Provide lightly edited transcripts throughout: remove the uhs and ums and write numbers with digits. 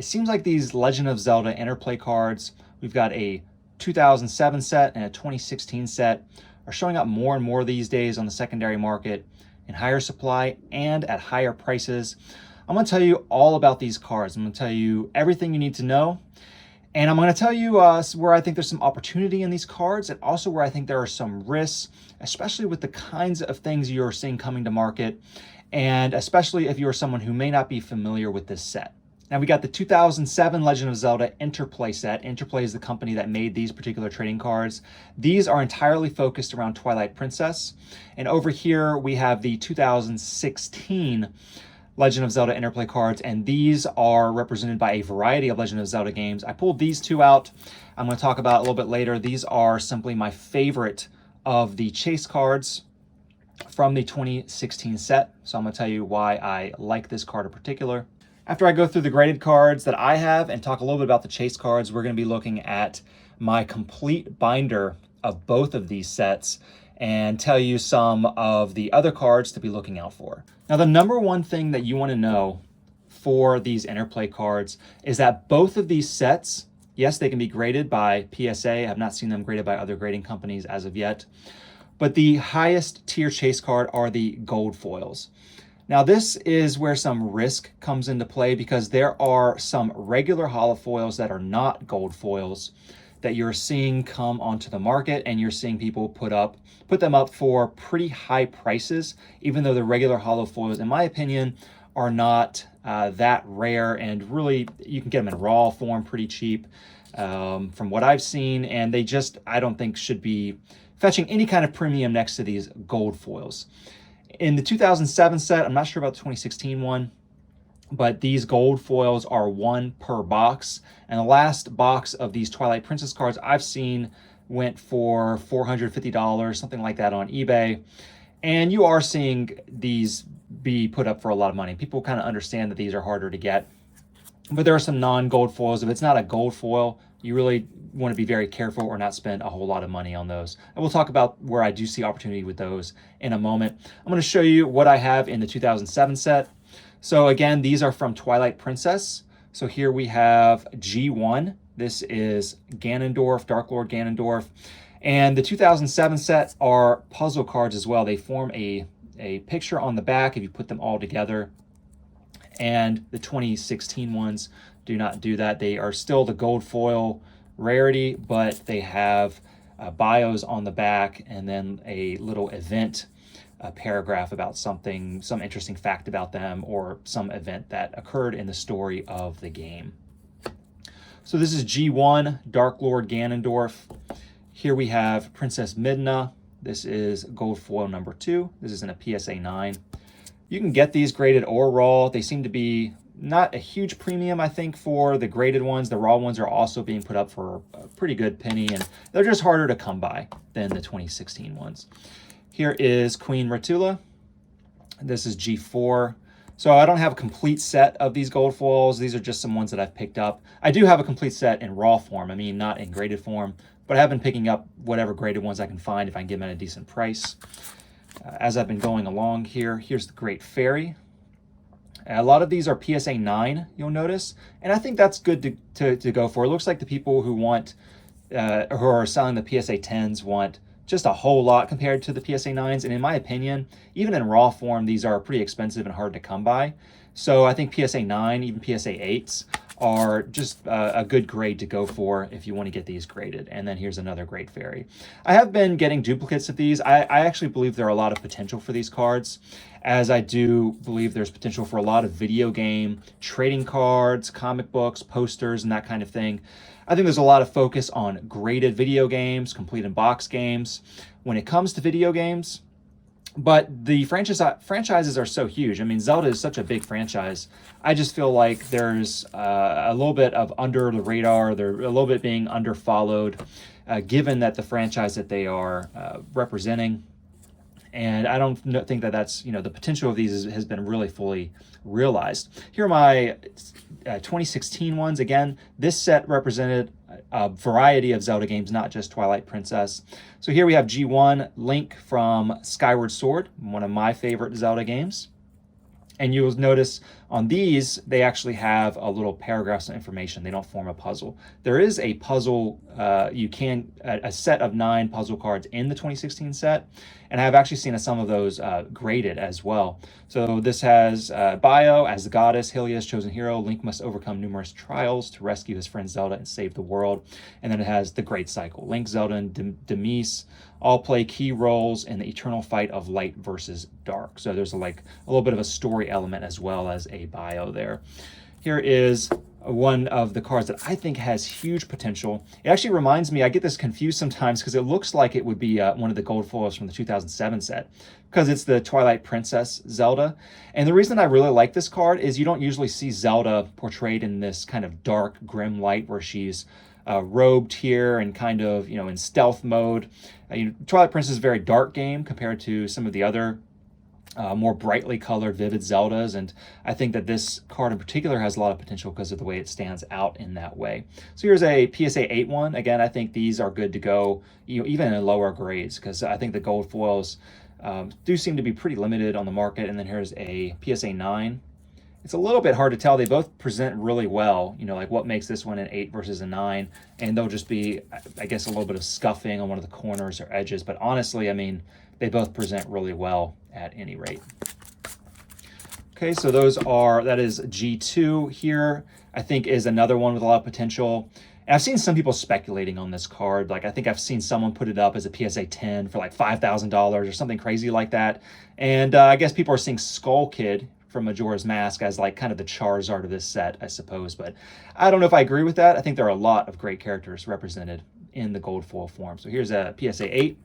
it seems like these Legend of Zelda Interplay cards, we've got a 2007 set and a 2016 set, are showing up more and more these days on the secondary market in higher supply and at higher prices. I'm going to tell you all about these cards. I'm going to tell you everything you need to know. And I'm going to tell you where I think there's some opportunity in these cards, and also where I think there are some risks, especially with the kinds of things you're seeing coming to market, and especially if you're someone who may not be familiar with this set. Now, we got the 2007 Legend of Zelda Interplay set. Interplay is the company that made these particular trading cards. These are entirely focused around Twilight Princess. And over here, we have the 2016 Legend of Zelda Interplay cards, and these are represented by a variety of Legend of Zelda games. I pulled these two out. I'm going to talk about a little bit later. These are simply my favorite of the chase cards from the 2016 set. So I'm going to tell you why I like this card in particular. After I go through the graded cards that I have and talk a little bit about the chase cards, we're going to be looking at my complete binder of both of these sets and tell you some of the other cards to be looking out for. Now, the number one thing that you want to know for these Interplay cards is that both of these sets, yes, they can be graded by PSA. I have not seen them graded by other grading companies as of yet. But the highest tier chase card are the gold foils. Now, this is where some risk comes into play, because there are some regular holofoils that are not gold foils that you're seeing come onto the market, and you're seeing people put them up for pretty high prices, even though the regular holofoils, in my opinion, are not that rare, and really you can get them in raw form pretty cheap from what I've seen, and they just, I don't think, should be fetching any kind of premium next to these gold foils. In the 2007 set, I'm not sure about the 2016 one, but these gold foils are one per box. And the last box of these Twilight Princess cards I've seen went for $450, something like that on eBay. And you are seeing these be put up for a lot of money. People kind of understand that these are harder to get. But there are some non-gold foils. If it's not a gold foil, you really want to be very careful or not spend a whole lot of money on those. And we'll talk about where I do see opportunity with those in a moment. I'm going to show you what I have in the 2007 set. So again, these are from Twilight Princess. So here we have G1. This is Ganondorf, Dark Lord Ganondorf. And the 2007 set are puzzle cards as well. They form a picture on the back if you put them all together. And the 2016 ones do not do that. They are still the gold foil rarity, but they have bios on the back and then a little event paragraph about something, some interesting fact about them, or some event that occurred in the story of the game. So this is G1, Dark Lord Ganondorf. Here we have Princess Midna. This is gold foil number 2. This is in a PSA 9. You can get these graded or raw. They seem to be not a huge premium, I think, for the graded ones. The raw ones are also being put up for a pretty good penny, and they're just harder to come by than the 2016 ones. Here is Queen Ratula. This is G4. So I don't have a complete set of these gold foils. These are just some ones that I've picked up. I do have a complete set in raw form. I mean, not in graded form, but I have been picking up whatever graded ones I can find if I can get them at a decent price. As I've been going along here, here's the Great Fairy. A lot of these are PSA 9, you'll notice, and I think that's good to go for. It looks like the people who want, who are selling the PSA 10s want just a whole lot compared to the PSA 9s, and in my opinion, even in raw form, these are pretty expensive and hard to come by. So I think PSA 9, even PSA 8s, are just a good grade to go for if you want to get these graded. And then here's another Great Fairy. I have been getting duplicates of these. I actually believe there are a lot of potential for these cards, as I do believe there's potential for a lot of video game trading cards, comic books, posters, and that kind of thing. I think there's a lot of focus on graded video games, complete in box games when it comes to video games. But the franchises are so huge. I mean, Zelda is such a big franchise. I just feel like there's a little bit of under the radar. They're a little bit being under followed, given that the franchise that they are representing. And I don't think that that's, the potential of these has been really fully realized. Here are my 2016 ones. Again, this set represented a variety of Zelda games, not just Twilight Princess. So here we have G1, Link from Skyward Sword, one of my favorite Zelda games. And you'll notice On these, they actually have a little paragraphs of information. They don't form a puzzle. There is a puzzle, a set of 9 puzzle cards in the 2016 set, and I've actually seen some of those graded as well. So this has bio: as the goddess Hylia's chosen hero, Link must overcome numerous trials to rescue his friend Zelda and save the world. And then it has the great cycle: Link, Zelda, and Demise all play key roles in the eternal fight of light versus dark. So there's like a little bit of a story element as well as a bio there. Here is one of the cards that I think has huge potential. It actually reminds me, I get this confused sometimes because it looks like it would be one of the gold foils from the 2007 set, because it's the Twilight Princess Zelda. And the reason I really like this card is you don't usually see Zelda portrayed in this kind of dark, grim light where she's robed here and kind of, in stealth mode. Twilight Princess is a very dark game compared to some of the other more brightly colored, vivid Zeldas, and I think that this card in particular has a lot of potential because of the way it stands out in that way. So here's a PSA 8 one. Again, I think these are good to go, even in lower grades, because I think the gold foils do seem to be pretty limited on the market. And then here's a PSA 9. It's a little bit hard to tell. They both present really well, like what makes this one an 8 versus a 9, and there'll just be, I guess, a little bit of scuffing on one of the corners or edges, but honestly, I mean, they both present really well at any rate. Okay, so that is G2 here, I think is another one with a lot of potential. And I've seen some people speculating on this card. Like, I think I've seen someone put it up as a PSA 10 for like $5,000 or something crazy like that. And I guess people are seeing Skull Kid from Majora's Mask as like kind of the Charizard of this set, I suppose. But I don't know if I agree with that. I think there are a lot of great characters represented in the gold foil form. So here's a PSA 8.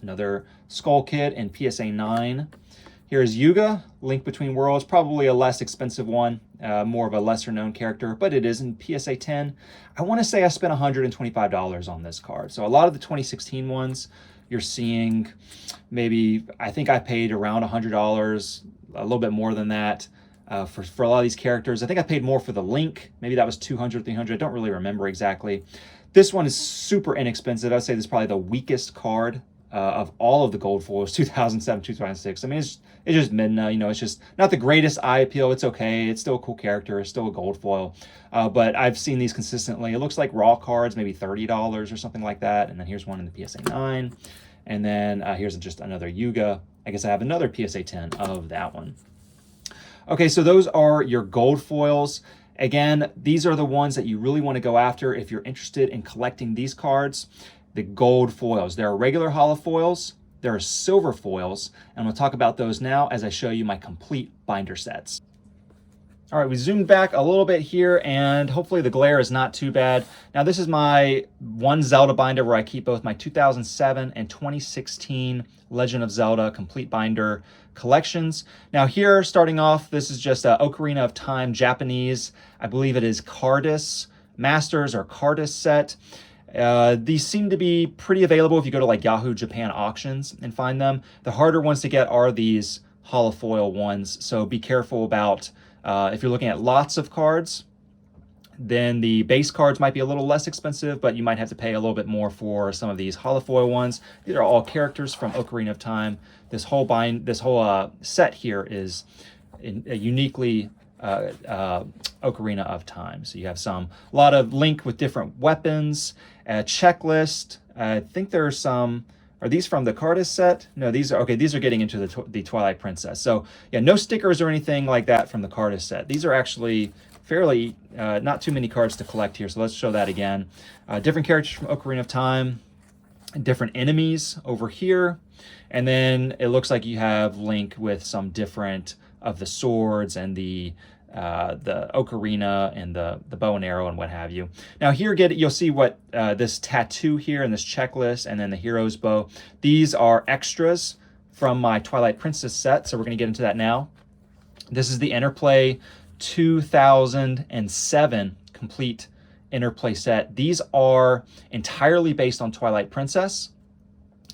Another Skull Kid in PSA 9. Here's Yuga, Link Between Worlds, probably a less expensive one, more of a lesser known character, but it is in PSA 10. I want to say I spent $125 on this card. So a lot of the 2016 ones, you're seeing maybe, I think I paid around $100, a little bit more than that. For a lot of these characters. I think I paid more for the Link. Maybe that was $200, $300. I don't really remember exactly. This one is super inexpensive. I'd say this is probably the weakest card of all of the gold foils, 2007, 2006. I mean, it's just Midna, it's just not the greatest eye appeal. It's okay. It's still a cool character. It's still a gold foil. But I've seen these consistently. It looks like raw cards, maybe $30 or something like that. And then here's one in the PSA 9. And then here's just another Yuga. I guess I have another PSA 10 of that one. Okay, so those are your gold foils. Again, these are the ones that you really want to go after if you're interested in collecting these cards. The gold foils. There are regular holo foils, there are silver foils, and we'll talk about those now as I show you my complete binder sets. All right, we zoomed back a little bit here, and hopefully the glare is not too bad. Now this is my one Zelda binder where I keep both my 2007 and 2016 Legend of Zelda complete binder collections. Now here, starting off, this is just Ocarina of Time Japanese. I believe it is Carddass Masters or Carddass set. These seem to be pretty available if you go to like Yahoo Japan auctions and find them. The harder ones to get are these holofoil ones, so be careful about if you're looking at lots of cards, then the base cards might be a little less expensive, but you might have to pay a little bit more for some of these holofoil ones. These are all characters from Ocarina of Time. This whole set here is uniquely Ocarina of Time. So you have a lot of Link with different weapons, a checklist. I think there are some. Are these from the Carddass set? No, these are getting into the Twilight Princess. So yeah, no stickers or anything like that from the Carddass set. These are actually fairly not too many cards to collect here. So let's show that again. Different characters from Ocarina of Time, different enemies over here, and then it looks like you have Link with some different of the swords and the ocarina and the bow and arrow and what have you. Now here you'll see what this tattoo here and this checklist and then the hero's bow. These are extras from my Twilight Princess set, so we're going to get into that now. This is the Enterplay 2007 complete Enterplay set. These are entirely based on Twilight Princess.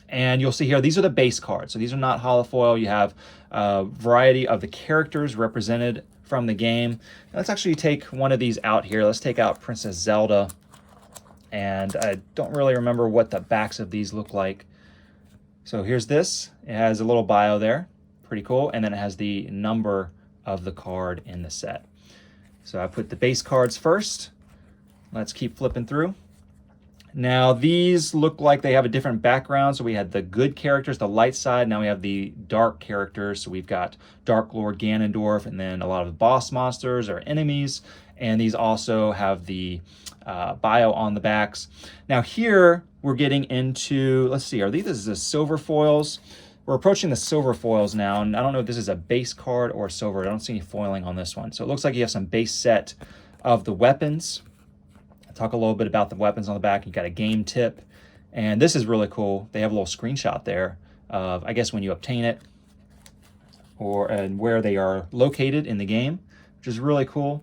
And you'll see here, these are the base cards. So these are not holofoil. You have a variety of the characters represented from the game. Now let's actually take one of these out here. Let's take out Princess Zelda. And I don't really remember what the backs of these look like. So here's this. It has a little bio there. Pretty cool. And then it has the number of the card in the set. So I put the base cards first. Let's keep flipping through. Now these look like they have a different background. So we had the good characters, the light side. Now we have the dark characters. So we've got Dark Lord Ganondorf, and then a lot of the boss monsters or enemies. And these also have the bio on the backs. Now here we're getting into, let's see, this is the silver foils. We're approaching the silver foils now, and I don't know if this is a base card or silver. I don't see any foiling on this one. So it looks like you have some base set of the weapons. Talk a little bit about the weapons on the back. You got a game tip, and this is really cool. They have a little screenshot there of, I guess, when you obtain it and where they are located in the game, which is really cool.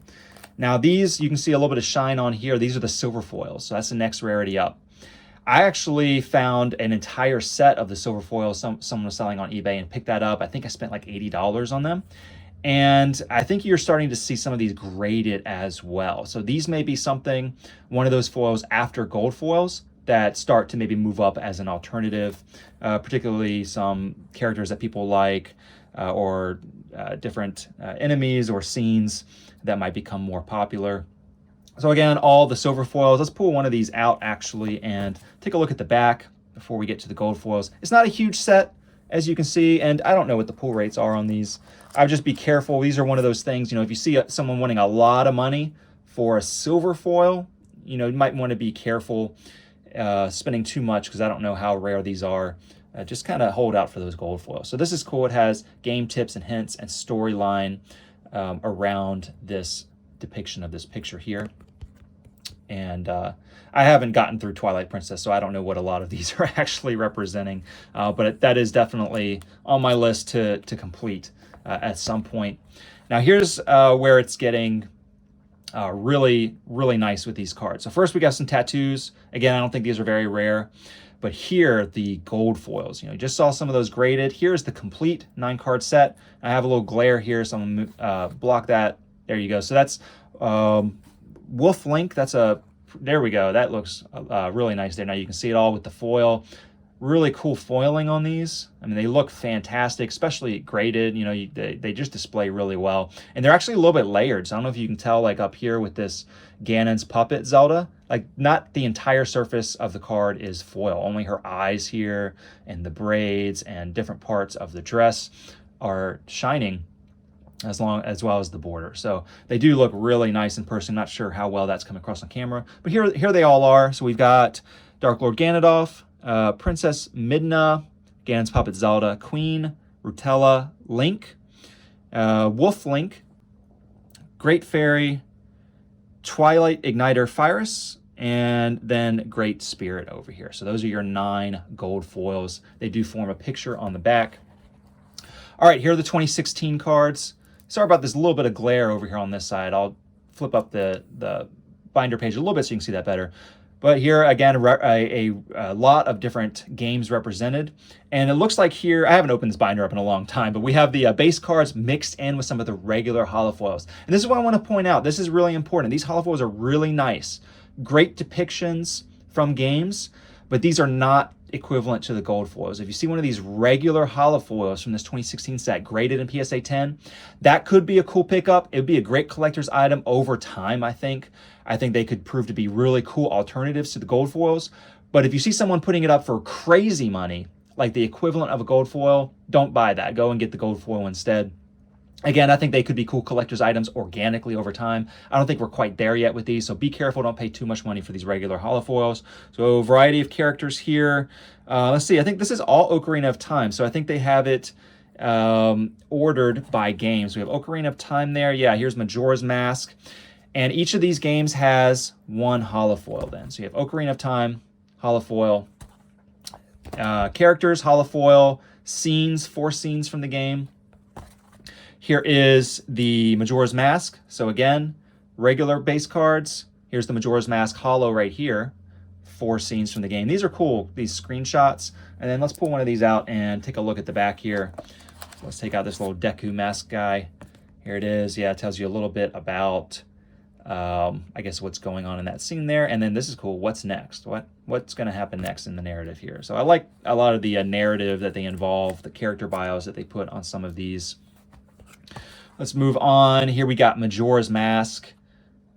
Now these, you can see a little bit of shine on here. These are the silver foils, so that's the next rarity up. I actually found an entire set of the silver foils someone was selling on eBay and picked that up. I think I spent like $80 on them. And I think you're starting to see some of these graded as well. So these may be one of those foils after gold foils that start to maybe move up as an alternative, particularly some characters that people like or different enemies or scenes that might become more popular. So again, all the silver foils. Let's pull one of these out actually and take a look at the back before we get to the gold foils. It's not a huge set, as you can see, and I don't know what the pull rates are on these. I would just be careful. These are one of those things, if you see someone wanting a lot of money for a silver foil, you might want to be careful spending too much, because I don't know how rare these are. Just kind of hold out for those gold foils. So this is cool. It has game tips and hints and storyline around this depiction of this picture here. And I haven't gotten through Twilight Princess, so I don't know what a lot of these are actually representing. But that is definitely on my list to complete at some point. Now here's where it's getting really, really nice with these cards. So first we got some tattoos. Again, I don't think these are very rare. But here, the gold foils. You just saw some of those graded. Here's the complete 9-card set. I have a little glare here, so I'm going to block that. There you go. So that's Wolf Link. There we go. That looks really nice there. Now you can see it all with the foil. Really cool foiling on these. I mean, they look fantastic, especially graded. They just display really well. And they're actually a little bit layered. So I don't know if you can tell, like up here with this Ganon's puppet Zelda, like not the entire surface of the card is foil. Only her eyes here and the braids and different parts of the dress are shining, as well as the border. So they do look really nice in person. Not sure how well that's come across on camera, but here they all are. So we've got Dark Lord Ganondorf, Princess Midna, Ganon's puppet Zelda, Queen, Rutella, Link, Wolf Link, Great Fairy, Twilight Igniter Fyrus, and then Great Spirit over here. So those are your 9 gold foils. They do form a picture on the back. All right, here are the 2016 cards. Sorry about this little bit of glare over here on this side. I'll flip up the binder page a little bit so you can see that better. But here, again, a lot of different games represented. And it looks like here, I haven't opened this binder up in a long time, but we have the base cards mixed in with some of the regular holofoils. And this is what I want to point out. This is really important. These holofoils are really nice. Great depictions from games, but these are not equivalent to the gold foils. If you see one of these regular holofoils from this 2016 set graded in PSA 10, that could be a cool pickup. It would be a great collector's item over time, I think. I think they could prove to be really cool alternatives to the gold foils. But if you see someone putting it up for crazy money, like the equivalent of a gold foil, don't buy that. Go and get the gold foil instead. Again, I think they could be cool collector's items organically over time. I don't think we're quite there yet with these, so be careful. Don't pay too much money for these regular holofoils. So a variety of characters here. Let's see. I think this is all Ocarina of Time, so I think they have it ordered by games. We have Ocarina of Time there. Yeah, here's Majora's Mask. And each of these games has one holofoil then. So you have Ocarina of Time, holofoil, characters, holofoil, scenes, 4 scenes from the game. Here is the Majora's Mask. So again, regular base cards. Here's the Majora's Mask holo right here. 4 scenes from the game. These are cool, these screenshots. And then let's pull one of these out and take a look at the back here. Let's take out this little Deku mask guy. Here it is. Yeah, it tells you a little bit about, I guess, what's going on in that scene there. And then this is cool. What's next? What's going to happen next in the narrative here? So I like a lot of the narrative that they involve, the character bios that they put on some of these. Let's move on. Here we got Majora's Mask.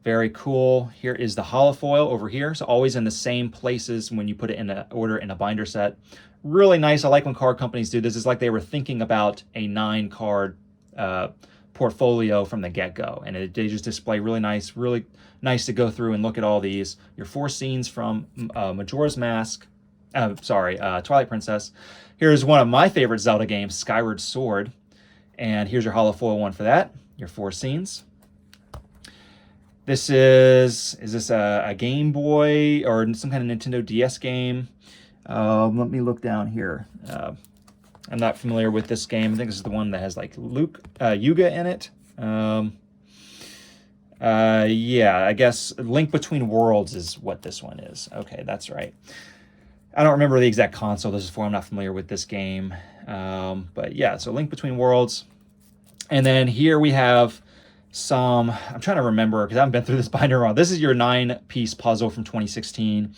Very cool. Here is the holofoil over here. So always in the same places when you put it in an order in a binder set. Really nice. I like when card companies do this. It's like they were thinking about a 9-card portfolio from the get-go. And they just display really nice to go through and look at all these. Your 4 scenes from Majora's Mask. Twilight Princess. Here's one of my favorite Zelda games, Skyward Sword. And here's your holofoil one for that. Your 4 scenes. This is this a Game Boy or some kind of Nintendo DS game? Let me look down here. I'm not familiar with this game. I think this is the one that has like Yuga in it. Yeah, I guess Link Between Worlds is what this one is. Okay, that's right. I don't remember the exact console this is for. I'm not familiar with this game. But yeah, so Link Between Worlds. And then here we have some, I'm trying to remember because I haven't been through this binder on. This is your 9-piece puzzle from 2016.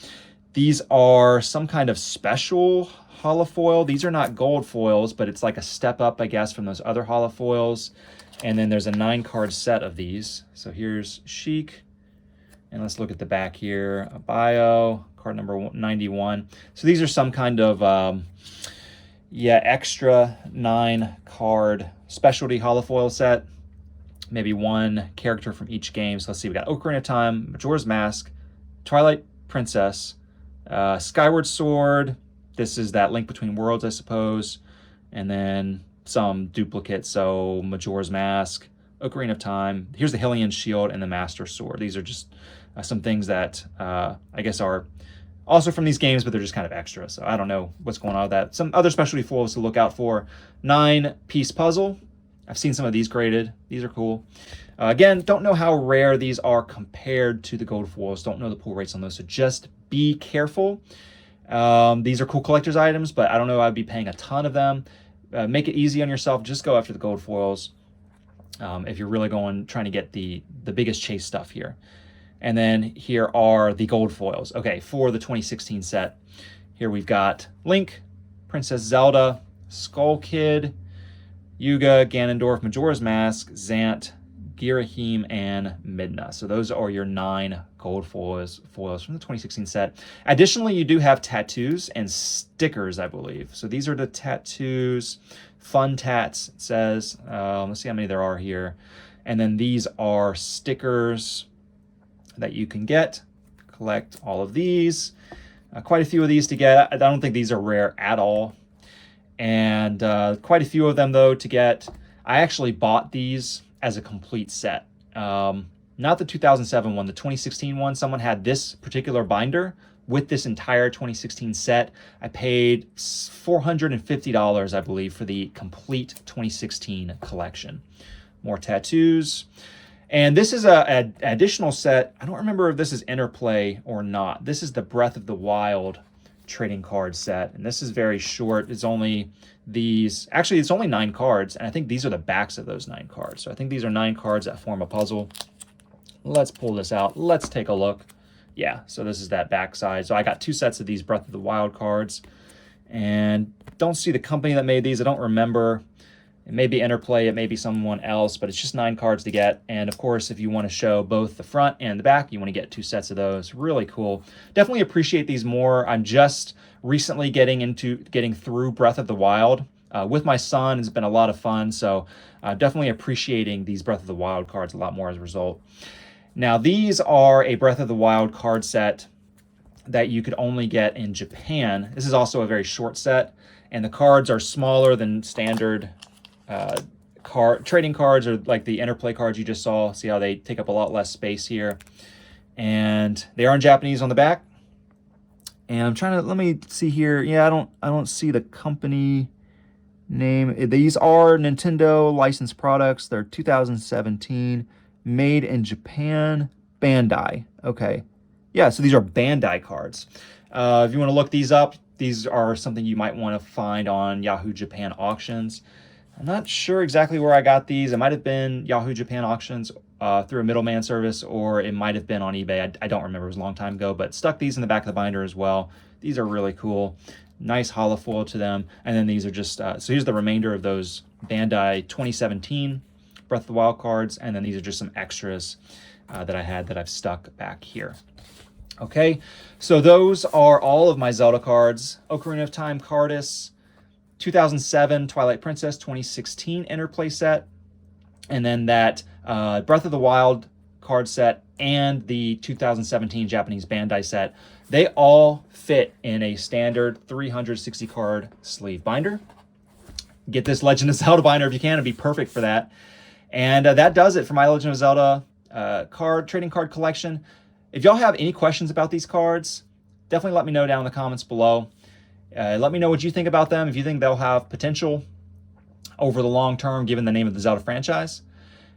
These are some kind of special holofoil. These are not gold foils, but it's like a step up, I guess, from those other holofoils. And then there's a 9-card set of these. So here's Sheik. And let's look at the back here. A bio, card number 91. So these are some kind of, extra 9-card specialty holofoil set. Maybe 1 character from each game. So let's see, we got Ocarina of Time, Majora's Mask, Twilight Princess, Skyward Sword. This is that Link Between Worlds, I suppose. And then some duplicates. So Majora's Mask, Ocarina of Time. Here's the Hylian Shield and the Master Sword. These are just some things that I guess are also from these games, but they're just kind of extra. So I don't know what's going on with that. Some other specialty foils to look out for. 9-piece puzzle. I've seen some of these graded. These are cool. Again, don't know how rare these are compared to the gold foils. Don't know the pull rates on those, so just be careful. These are cool collector's items, but I don't know I'd be paying a ton of them. Make it easy on yourself. Just go after the gold foils if you're really trying to get the biggest chase stuff here. And then here are the gold foils. Okay, for the 2016 set, here we've got Link, Princess Zelda, Skull Kid, Yuga, Ganondorf, Majora's Mask, Zant, Girahim, and Midna. So those are your 9 gold foils from the 2016 set. Additionally, you do have tattoos and stickers, I believe. So these are the tattoos, fun tats, it says. Let's see how many there are here. And then these are stickers that you can get. Collect all of these. Quite a few of these to get. I don't think these are rare at all. And quite a few of them, though, to get. I actually bought these as a complete set. Not the 2007 one, the 2016 one. Someone had this particular binder with this entire 2016 set. I paid $450, I believe, for the complete 2016 collection. More tattoos. And this is an additional set. I don't remember if this is Interplay or not. This is the Breath of the Wild trading card set, and this is very short. It's only these, actually it's only 9 cards, and I think these are the backs of those 9 cards. So I think these are 9 cards that form a puzzle. Let's pull this out. Let's take a look. Yeah, so this is that back side. So I got 2 sets of these Breath of the Wild cards, and don't see the company that made these. I don't remember. It may be Interplay, it may be someone else, but it's just 9 cards to get. And of course, if you want to show both the front and the back, you want to get 2 sets of those. Really cool. Definitely appreciate these more. I'm just recently getting through Breath of the Wild with my son. It's been a lot of fun, so definitely appreciating these Breath of the Wild cards a lot more as a result. Now, these are a Breath of the Wild card set that you could only get in Japan. This is also a very short set, and the cards are smaller than standard trading cards, or like the Interplay cards you just saw. See how they take up a lot less space here, and they are in Japanese on the back. And I'm trying to, let me see here. Yeah, I don't see the company name. These are Nintendo licensed products. They're 2017, made in Japan, Bandai. Okay, yeah, so these are Bandai cards. If you want to look these up, these are something you might want to find on Yahoo Japan auctions. I'm not sure exactly where I got these. It might have been Yahoo Japan auctions through a middleman service, or it might have been on eBay. I don't remember. It was a long time ago, but stuck these in the back of the binder as well. These are really cool. Nice holofoil to them. And then these are just, so here's the remainder of those Bandai 2017 Breath of the Wild cards, and then these are just some extras that I had that I've stuck back here. Okay, so those are all of my Zelda cards. Ocarina of Time Carddass, 2007 Twilight Princess, 2016 Interplay set, and then that Breath of the Wild card set and the 2017 Japanese Bandai set. They all fit in a standard 360 card sleeve binder. Get this Legend of Zelda binder if you can. It'd be perfect for that. And that does it for my Legend of Zelda trading card collection. If y'all have any questions about these cards, definitely let me know down in the comments below. Let me know what you think about them, if you think they'll have potential over the long term, given the name of the Zelda franchise.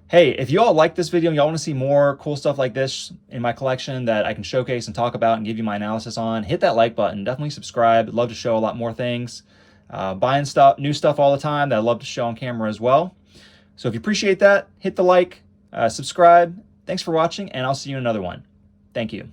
Hey, if you all like this video and y'all want to see more cool stuff like this in my collection that I can showcase and talk about and give you my analysis on, hit that like button. Definitely subscribe. I'd love to show a lot more things. Buying stuff, new stuff all the time that I love to show on camera as well. So if you appreciate that, hit the like, subscribe. Thanks for watching, and I'll see you in another one. Thank you.